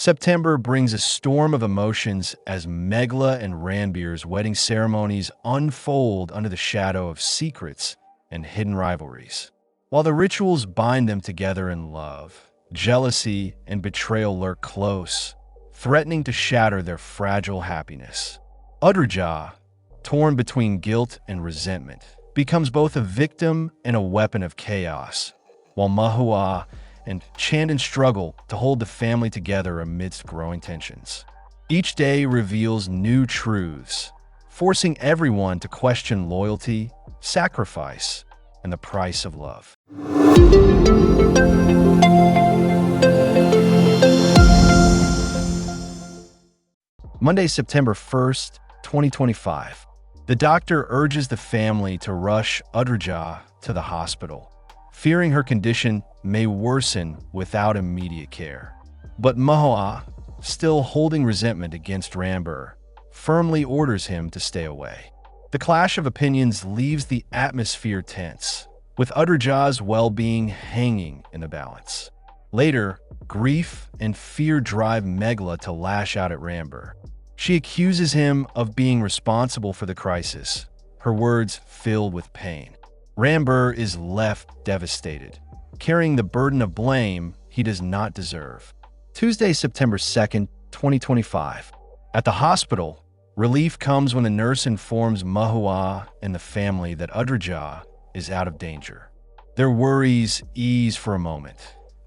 September brings a storm of emotions as Meghla and Ranbir's wedding ceremonies unfold under the shadow of secrets and hidden rivalries. While the rituals bind them together in love, jealousy and betrayal lurk close, threatening to shatter their fragile happiness. Udrja, torn between guilt and resentment, becomes both a victim and a weapon of chaos, while Mahua and Chandan struggle to hold the family together amidst growing tensions. Each day reveals new truths, forcing everyone to question loyalty, sacrifice, and the price of love. Monday, September 1st, 2025. The doctor urges the family to rush Udrja to the hospital, fearing her condition may worsen without immediate care. But Mahua, still holding resentment against Ranbir, firmly orders him to stay away. The clash of opinions leaves the atmosphere tense, with Udrja's well-being hanging in the balance. Later, grief and fear drive Meghla to lash out at Ranbir. She accuses him of being responsible for the crisis, her words filled with pain. Ranbir is left devastated, carrying the burden of blame he does not deserve. Tuesday, September 2nd, 2025. At the hospital, relief comes when a nurse informs Mahua and the family that Udrja is out of danger. Their worries ease for a moment,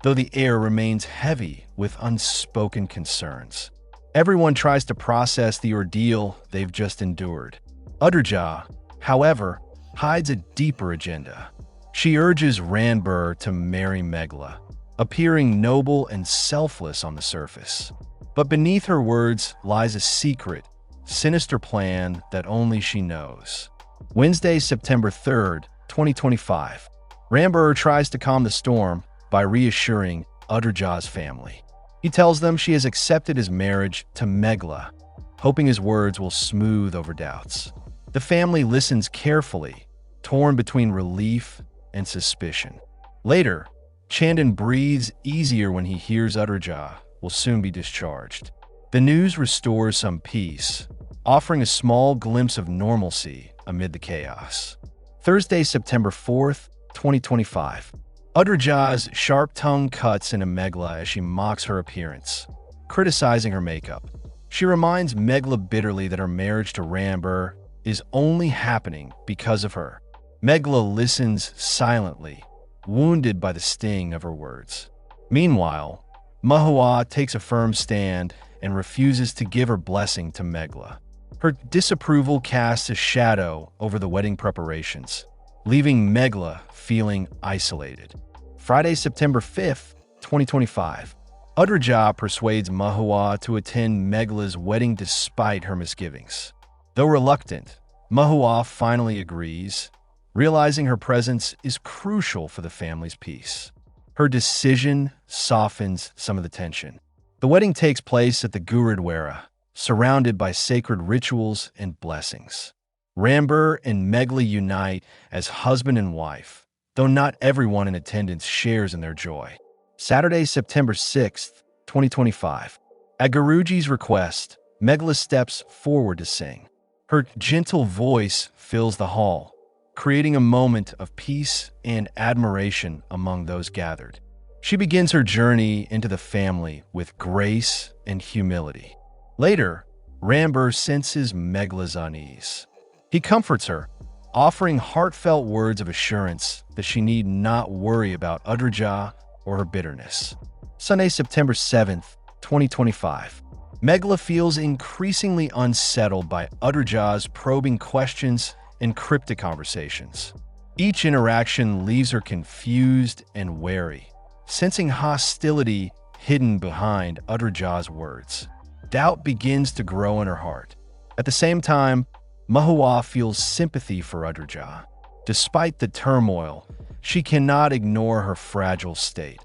though the air remains heavy with unspoken concerns. Everyone tries to process the ordeal they've just endured. Udrja, however, hides a deeper agenda. She urges Ranbir to marry Meghla, appearing noble and selfless on the surface. But beneath her words lies a secret, sinister plan that only she knows. Wednesday, September 3rd, 2025. Ranbir tries to calm the storm by reassuring Udrja's family. He tells them she has accepted his marriage to Meghla, hoping his words will smooth over doubts. The family listens carefully, torn between relief and suspicion. Later, Chandan breathes easier when he hears Udrja will soon be discharged. The news restores some peace, offering a small glimpse of normalcy amid the chaos. Thursday, September 4th, 2025. Udrja's sharp tongue cuts into Meghla as she mocks her appearance, criticizing her makeup. She reminds Meghla bitterly that her marriage to Ranbir is only happening because of her. Meghla listens silently, wounded by the sting of her words. Meanwhile, Mahua takes a firm stand and refuses to give her blessing to Meghla. Her disapproval casts a shadow over the wedding preparations, leaving Meghla feeling isolated. Friday, September 5th, 2025. Udrja persuades Mahua to attend Meghla's wedding despite her misgivings. Though reluctant, Mahua finally agrees, realizing her presence is crucial for the family's peace. Her decision softens some of the tension. The wedding takes place at the Gurudwara, surrounded by sacred rituals and blessings. Ranbir and Meghla unite as husband and wife, though not everyone in attendance shares in their joy. Saturday, September 6th, 2025. At Guruji's request, Meghla steps forward to sing. Her gentle voice fills the hall, creating a moment of peace and admiration among those gathered. She begins her journey into the family with grace and humility. Later, Ranbir senses Meghla's unease. He comforts her, offering heartfelt words of assurance that she need not worry about Udrja or her bitterness. Sunday, September 7th, 2025. Meghla feels increasingly unsettled by Udrja's probing questions and cryptic conversations. Each interaction leaves her confused and wary, sensing hostility hidden behind Udrja's words. Doubt begins to grow in her heart. At the same time, Mahua feels sympathy for Udrja. Despite the turmoil, she cannot ignore her fragile state,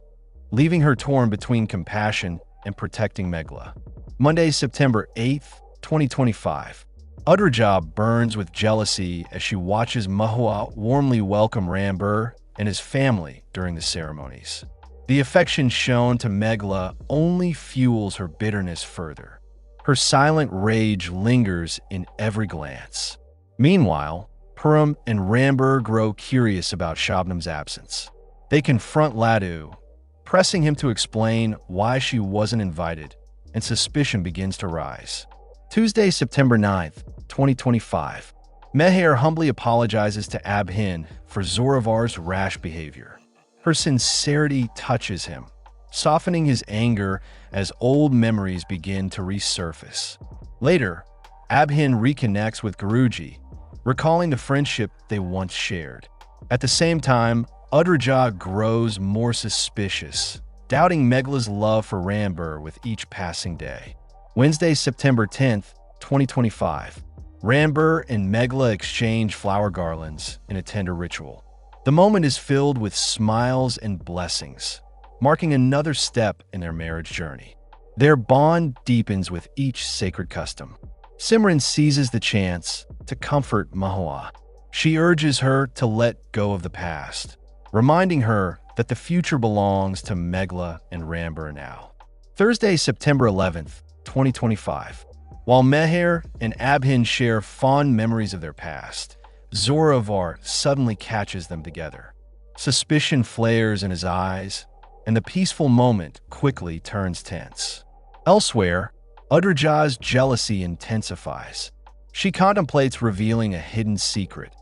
leaving her torn between compassion and protecting Meghla. Monday, September 8th, 2025. Udrja burns with jealousy as she watches Mahua warmly welcome Ranbir and his family during the ceremonies. The affection shown to Meghla only fuels her bitterness further. Her silent rage lingers in every glance. Meanwhile, Purim and Rambur grow curious about Shabnam's absence. They confront Ladu, pressing him to explain why she wasn't invited, and suspicion begins to rise. Tuesday, September 9th, 2025. Meher humbly apologizes to Abhin for Zoravar's rash behavior. Her sincerity touches him, softening his anger as old memories begin to resurface. Later, Abhin reconnects with Guruji, recalling the friendship they once shared. At the same time, Udraja grows more suspicious, doubting Meghla's love for Rambur with each passing day. Wednesday, September 10th, 2025. Rambur and Meghla exchange flower garlands in a tender ritual. The moment is filled with smiles and blessings, marking another step in their marriage journey. Their bond deepens with each sacred custom. Simran seizes the chance to comfort Meghla. She urges her to let go of the past, reminding her that the future belongs to Meghla and Rambur now. Thursday, September 11th, 2025. While Meher and Abhin share fond memories of their past, Zoravar suddenly catches them together. Suspicion flares in his eyes, and the peaceful moment quickly turns tense. Elsewhere, Udraja's jealousy intensifies. She contemplates revealing a hidden secret,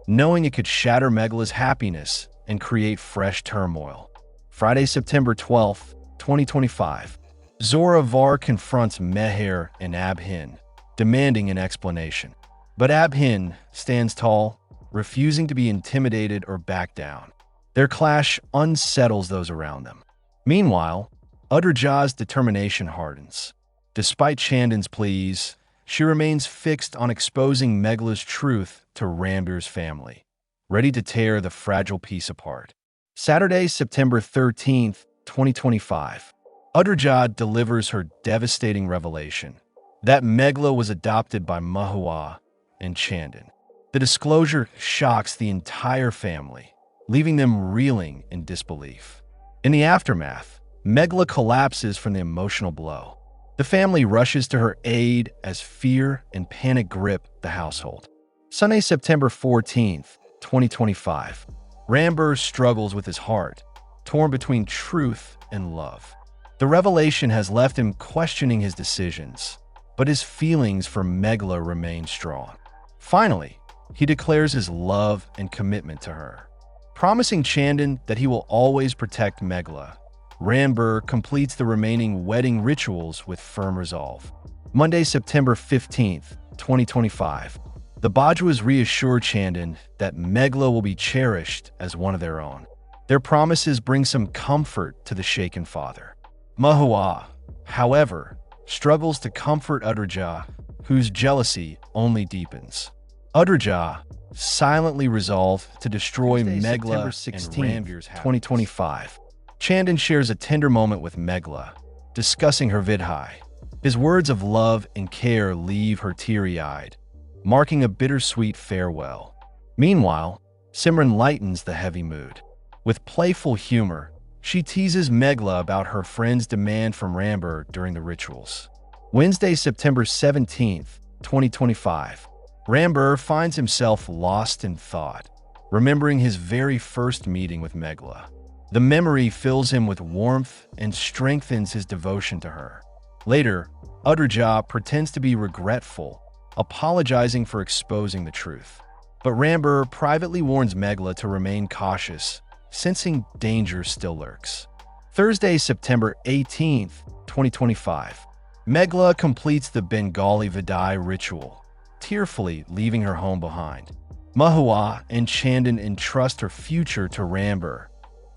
knowing it could shatter Meghla's happiness and create fresh turmoil. Friday, September 12th, 2025. Zoravar confronts Meher and Abhin, demanding an explanation. But Abhin stands tall, refusing to be intimidated or back down. Their clash unsettles those around them. Meanwhile, Udraja's determination hardens. Despite Chandan's pleas, she remains fixed on exposing Meghla's truth to Rambur's family, ready to tear the fragile peace apart. Saturday, September 13th, 2025. Udraja delivers her devastating revelation that Meghla was adopted by Meghla and Chandan. The disclosure shocks the entire family, leaving them reeling in disbelief. In the aftermath, Meghla collapses from the emotional blow. The family rushes to her aid as fear and panic grip the household. Sunday, September 14th, 2025. Rambur struggles with his heart, torn between truth and love. The revelation has left him questioning his decisions, but his feelings for Meghla remain strong. Finally, he declares his love and commitment to her. Promising Chandan that he will always protect Meghla, Rambur completes the remaining wedding rituals with firm resolve. Monday, September 15th, 2025. The Bajwas reassure Chandan that Meghla will be cherished as one of their own. Their promises bring some comfort to the shaken father. Meghla, however, struggles to comfort Udraja, whose jealousy only deepens. Udraja silently resolve to destroy Meghla and Rambir's 2025. Chandan shares a tender moment with Meghla, discussing her vidhai. His words of love and care leave her teary-eyed, marking a bittersweet farewell. Meanwhile, Simran lightens the heavy mood. With playful humor, she teases Meghla about her friend's demand from Rambur during the rituals. Wednesday, September 17th, 2025. Rambur finds himself lost in thought, remembering his very first meeting with Meghla. The memory fills him with warmth and strengthens his devotion to her. Later, Udraja pretends to be regretful, apologizing for exposing the truth. But Rambur privately warns Meghla to remain cautious, sensing danger still lurks. Thursday, September 18th, 2025. Meghla completes the Bengali Vidai ritual, tearfully leaving her home behind. Meghla and Chandan entrust her future to Rambur,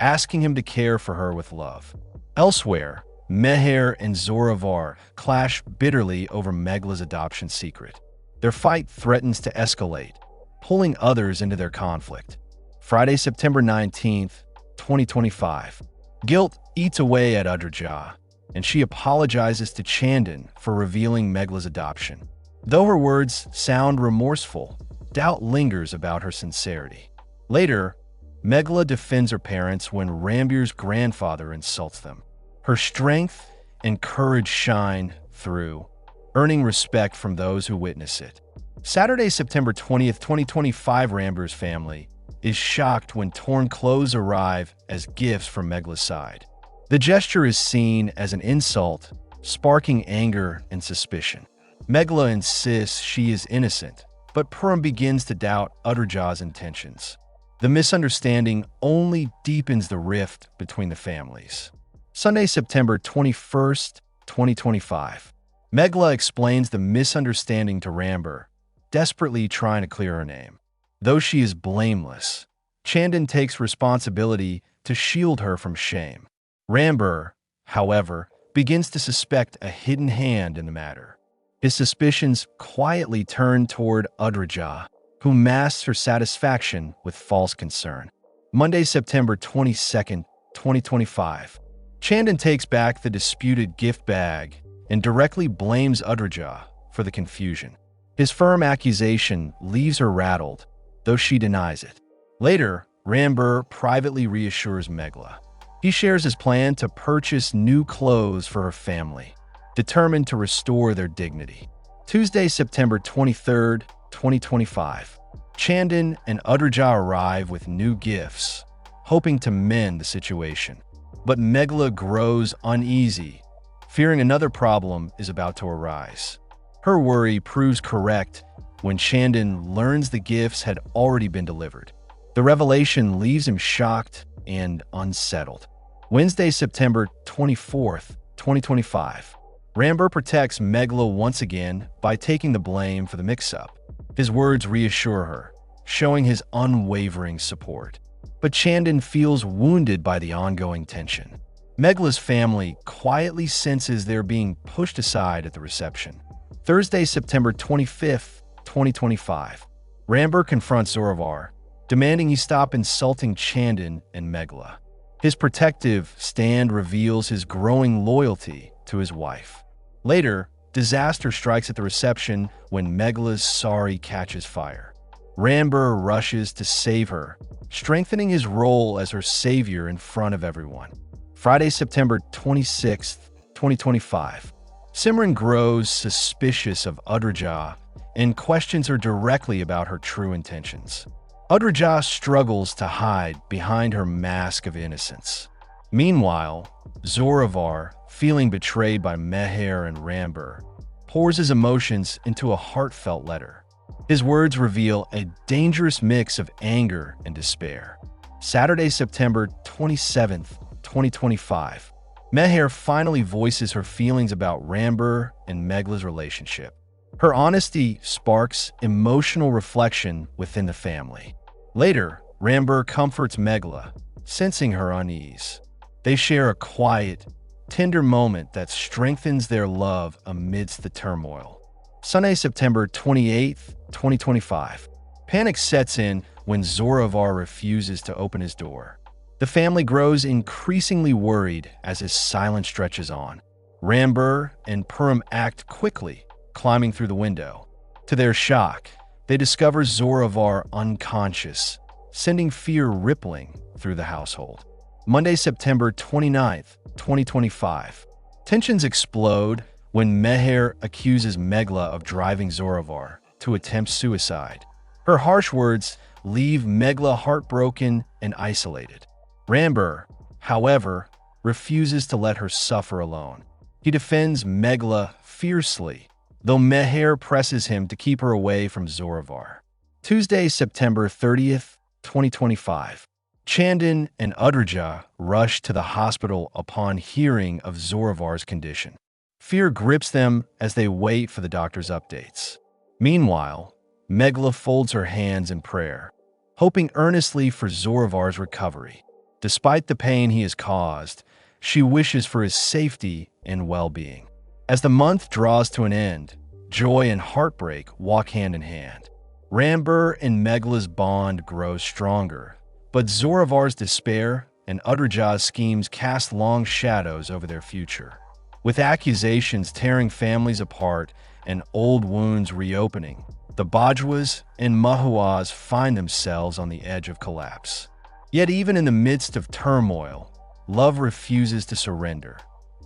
asking him to care for her with love. Elsewhere, Meher and Zoravar clash bitterly over Meghla's adoption secret. Their fight threatens to escalate, pulling others into their conflict. Friday, September 19th, 2025. Guilt eats away at Udraja, and she apologizes to Chandan for revealing Meghla's adoption. Though her words sound remorseful, doubt lingers about her sincerity. Later, Meghla defends her parents when Rambir's grandfather insults them. Her strength and courage shine through, earning respect from those who witness it. Saturday, September 20th, 2025, Rambir's family is shocked when torn clothes arrive as gifts from Meghla's side. The gesture is seen as an insult, sparking anger and suspicion. Meghla insists she is innocent, but Purim begins to doubt Udderjah's intentions. The misunderstanding only deepens the rift between the families. Sunday, September 21st, 2025. Meghla explains the misunderstanding to Rambir, desperately trying to clear her name. Though she is blameless, Chandan takes responsibility to shield her from shame. Rambir, however, begins to suspect a hidden hand in the matter. His suspicions quietly turn toward Udderjah, who masks her satisfaction with false concern. Monday, September 22nd, 2025. Chandan takes back the disputed gift bag and directly blames Udderjah for the confusion. His firm accusation leaves her rattled, though she denies it. Later, Rambir privately reassures Meghla. He shares his plan to purchase new clothes for her family, determined to restore their dignity. Tuesday, September 23rd, 2025. Chandan and Udderjah arrive with new gifts, hoping to mend the situation. But Meghla grows uneasy, fearing another problem is about to arise. Her worry proves correct when Chandan learns the gifts had already been delivered. The revelation leaves him shocked and unsettled. Wednesday, September 24th, 2025. Rambir protects Meghla once again by taking the blame for the mix-up. His words reassure her, showing his unwavering support. But Chandan feels wounded by the ongoing tension. Meghla's family quietly senses they're being pushed aside at the reception. Thursday, September 25th, 2025. Rambir confronts Zoravar, demanding he stop insulting Chandan and Meghla. His protective stand reveals his growing loyalty to his wife. Later, disaster strikes at the reception when Meghla's sari catches fire. Rambir rushes to save her, strengthening his role as her savior in front of everyone. Friday, September 26th, 2025. Simran grows suspicious of Udderjah and questions her directly about her true intentions. Udderjah struggles to hide behind her mask of innocence. Meanwhile, Zoravar, feeling betrayed by Meghla and Rambir, pours his emotions into a heartfelt letter. His words reveal a dangerous mix of anger and despair. Saturday, September 27th, 2025. Meghla finally voices her feelings about Rambir and Meghla's relationship. Her honesty sparks emotional reflection within the family. Later, Rambir comforts Meghla, sensing her unease. They share a quiet, tender moment that strengthens their love amidst the turmoil. Sunday, September 28th, 2025. Panic sets in when Zoravar refuses to open his door. The family grows increasingly worried as his silence stretches on. Rambir and Purim act quickly, climbing through the window. To their shock, they discover Zoravar unconscious, sending fear rippling through the household. Monday, September 29th, 2025. Tensions explode when Meghla accuses Meghla of driving Zoravar to attempt suicide. Her harsh words leave Meghla heartbroken and isolated. Rambir, however, refuses to let her suffer alone. He defends Meghla fiercely, though Meghla presses him to keep her away from Zoravar. Tuesday, September 30th, 2025. Chandan and Udderjah rush to the hospital upon hearing of Zoravar's condition. Fear grips them as they wait for the doctor's updates. Meanwhile, Meghla folds her hands in prayer, hoping earnestly for Zoravar's recovery. Despite the pain he has caused, she wishes for his safety and well-being. As the month draws to an end, joy and heartbreak walk hand in hand. Rambir and Meghla's bond grows stronger, but Zoravar's despair and Udderjah's schemes cast long shadows over their future. With accusations tearing families apart and old wounds reopening, the Bajwas and Mahuas find themselves on the edge of collapse. Yet even in the midst of turmoil, love refuses to surrender,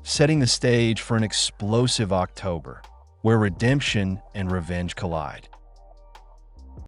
setting the stage for an explosive October where redemption and revenge collide.